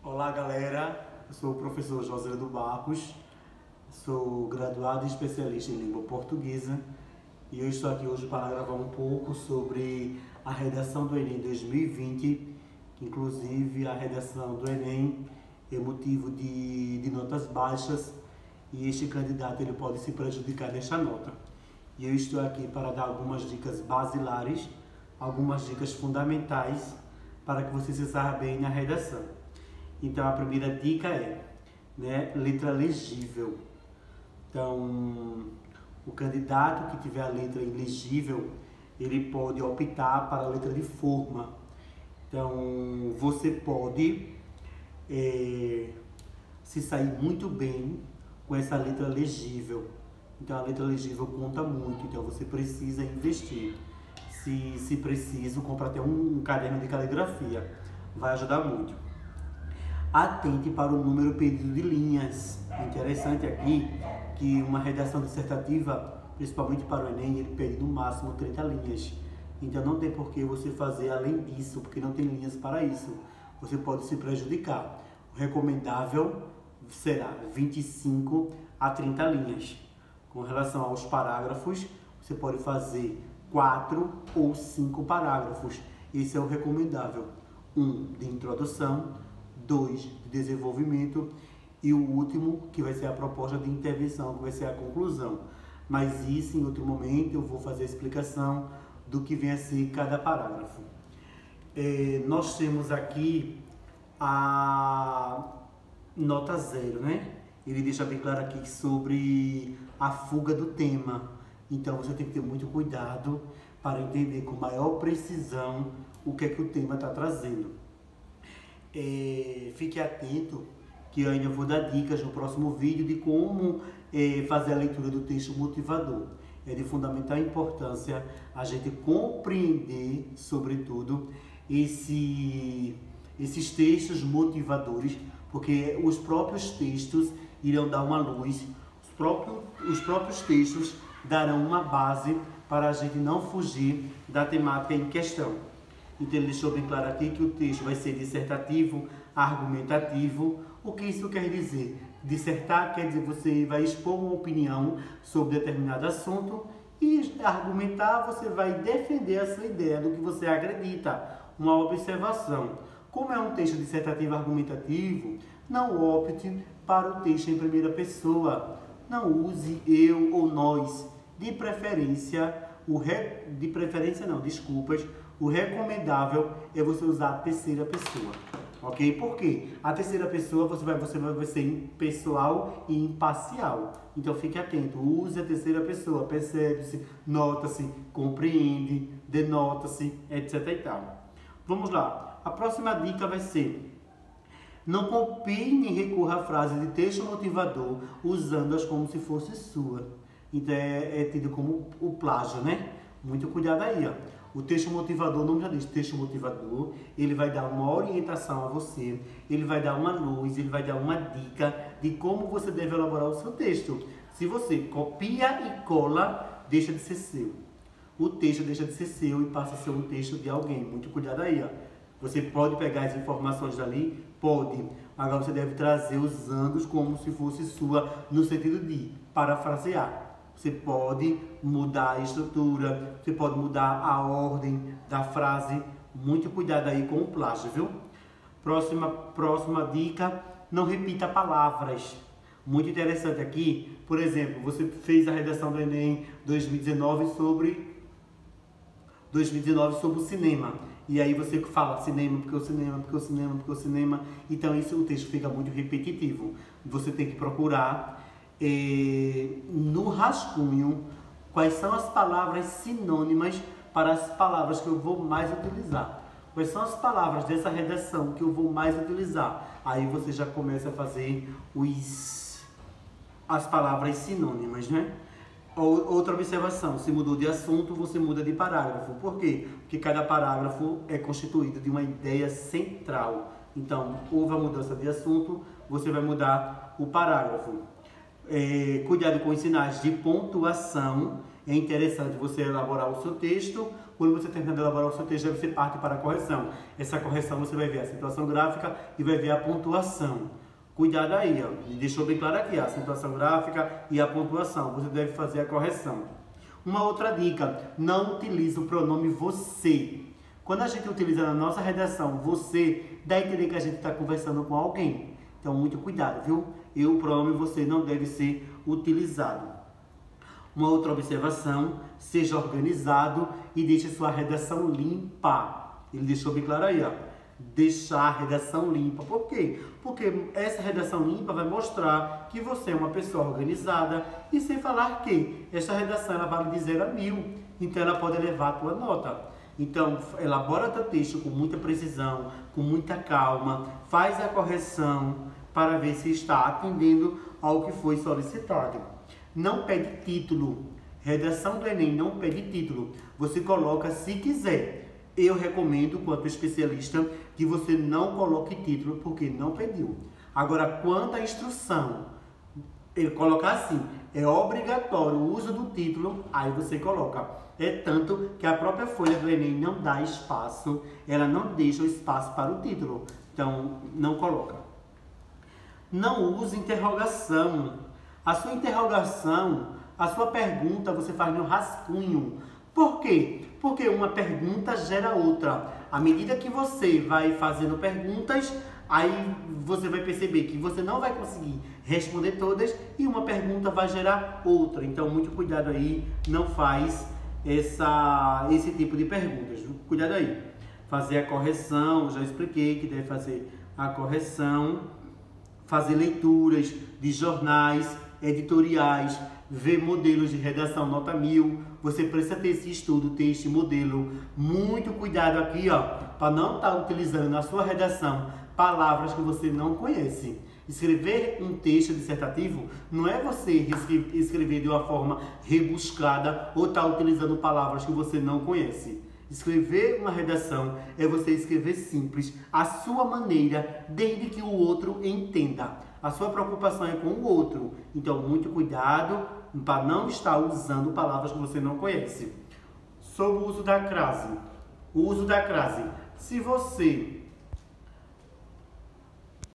Olá galera, eu sou o professor Josélido Barros, sou graduado e especialista em língua portuguesa e eu estou aqui hoje para gravar um pouco sobre a redação do Enem 2020, inclusive a redação do Enem é motivo de notas baixas e este candidato ele pode se prejudicar nesta nota. E eu estou aqui para dar algumas dicas basilares, algumas dicas fundamentais para que você se saiba bem na redação. Então a primeira dica é, letra legível. Então, o candidato que tiver a letra ilegível, ele pode optar para a letra de forma. Então, você pode se sair muito bem com essa letra legível. Então, a letra legível conta muito, então você precisa investir. Se preciso, compra até um caderno de caligrafia, vai ajudar muito. Atente para o número pedido de linhas. Interessante aqui que uma redação dissertativa, principalmente para o Enem, ele pede no máximo 30 linhas. Então não tem por que você fazer além disso, porque não tem linhas para isso. Você pode se prejudicar. O recomendável será 25 a 30 linhas. Com relação aos parágrafos, você pode fazer 4 ou 5 parágrafos. Esse é o recomendável. 1 de introdução, 2 de desenvolvimento e o último que vai ser a proposta de intervenção, que vai ser a conclusão. Mas isso em outro momento eu vou fazer a explicação do que vem a ser cada parágrafo. Nós temos aqui a nota 0, Ele deixa bem claro aqui sobre a fuga do tema. Então você tem que ter muito cuidado para entender com maior precisão o que é que o tema está trazendo. Fique atento que eu ainda vou dar dicas no próximo vídeo de como fazer a leitura do texto motivador. É de fundamental importância a gente compreender, sobretudo, esses textos motivadores, porque os próprios textos irão dar uma luz, os próprios textos darão uma base para a gente não fugir da temática em questão. Então ele deixou bem claro aqui que o texto vai ser dissertativo, argumentativo. O que isso quer dizer? Dissertar quer dizer você vai expor uma opinião sobre determinado assunto e argumentar você vai defender a sua ideia do que você acredita, uma observação. Como é um texto dissertativo argumentativo, não opte para o texto em primeira pessoa. Não use eu ou nós. De preferência, o recomendável é você usar a terceira pessoa, ok? Por quê? A terceira pessoa você vai ser impessoal e imparcial. Então fique atento, use a terceira pessoa, percebe-se, nota-se, compreende, denota-se, etc e tal. Vamos lá, a próxima dica vai ser: não copie nem recorra a frases de texto motivador usando-as como se fosse sua. Então é tido como o plágio, Muito cuidado aí, ó. O texto motivador, o nome já diz, texto motivador, ele vai dar uma orientação a você, ele vai dar uma luz, ele vai dar uma dica de como você deve elaborar o seu texto. Se você copia e cola, deixa de ser seu. O texto deixa de ser seu e passa a ser um texto de alguém. Muito cuidado aí, ó. Você pode pegar as informações dali? Pode. Agora você deve trazer usando-os como se fosse sua, no sentido de parafrasear. Você pode mudar a estrutura, você pode mudar a ordem da frase. Muito cuidado aí com o plágio, viu? Próxima dica, não repita palavras. Muito interessante aqui, por exemplo, você fez a redação do Enem 2019 sobre o cinema. E aí você fala cinema, porque o cinema, porque o cinema, porque o cinema. Então o texto fica muito repetitivo. Você tem que procurar no rascunho quais são as palavras sinônimas para as palavras que eu vou mais utilizar. Quais são as palavras dessa redação que eu vou mais utilizar? Aí você já começa a fazer as palavras sinônimas, Outra observação, se mudou de assunto, você muda de parágrafo. Por quê? Porque cada parágrafo é constituído de uma ideia central. Então, houve a mudança de assunto, você vai mudar o parágrafo. Cuidado com os sinais de pontuação. É interessante você elaborar o seu texto Quando você terminar de elaborar o seu texto, você parte para a correção. Essa correção você vai ver a acentuação gráfica e vai ver a pontuação. Cuidado aí, ó. Deixou bem claro aqui, a acentuação gráfica e a pontuação. Você deve fazer a correção. Uma outra dica, não utilize o pronome você. Quando a gente utiliza na nossa redação você, dá a entender que a gente está conversando com alguém. Então, muito cuidado, viu? E o pronome você não deve ser utilizado. Uma outra observação, seja organizado e deixe sua redação limpa. Ele deixou bem claro aí, ó. Deixar a redação limpa. Por quê? Porque essa redação limpa vai mostrar que você é uma pessoa organizada e sem falar que essa redação ela vale de 0 a 1000, então ela pode elevar a tua nota. Então, elabora teu texto com muita precisão, com muita calma, faz a correção para ver se está atendendo ao que foi solicitado. Não pede título. Redação do Enem não pede título. Você coloca se quiser. Eu recomendo, quanto especialista, que você não coloque título porque não pediu. Agora, quanto à instrução, ele colocar assim, é obrigatório o uso do título, aí você coloca. É tanto que a própria folha do Enem não dá espaço, ela não deixa o espaço para o título. Então, não coloca. Não use interrogação. A sua interrogação, a sua pergunta, você faz no rascunho. Por quê? Porque uma pergunta gera outra. À medida que você vai fazendo perguntas, aí você vai perceber que você não vai conseguir responder todas e uma pergunta vai gerar outra. Então, muito cuidado aí, não faz esse tipo de perguntas. Cuidado aí. Fazer a correção, já expliquei que deve fazer a correção. Fazer leituras de jornais, editoriais, ver modelos de redação nota 1000. Você precisa ter esse estudo, ter este modelo. Muito cuidado aqui, ó, para não estar utilizando na sua redação palavras que você não conhece. Escrever um texto dissertativo não é você escrever de uma forma rebuscada ou estar utilizando palavras que você não conhece. Escrever uma redação é você escrever simples, à sua maneira, desde que o outro entenda. A sua preocupação é com o outro. Então, muito cuidado para não estar usando palavras que você não conhece. Sobre o uso da crase. O uso da crase. Se você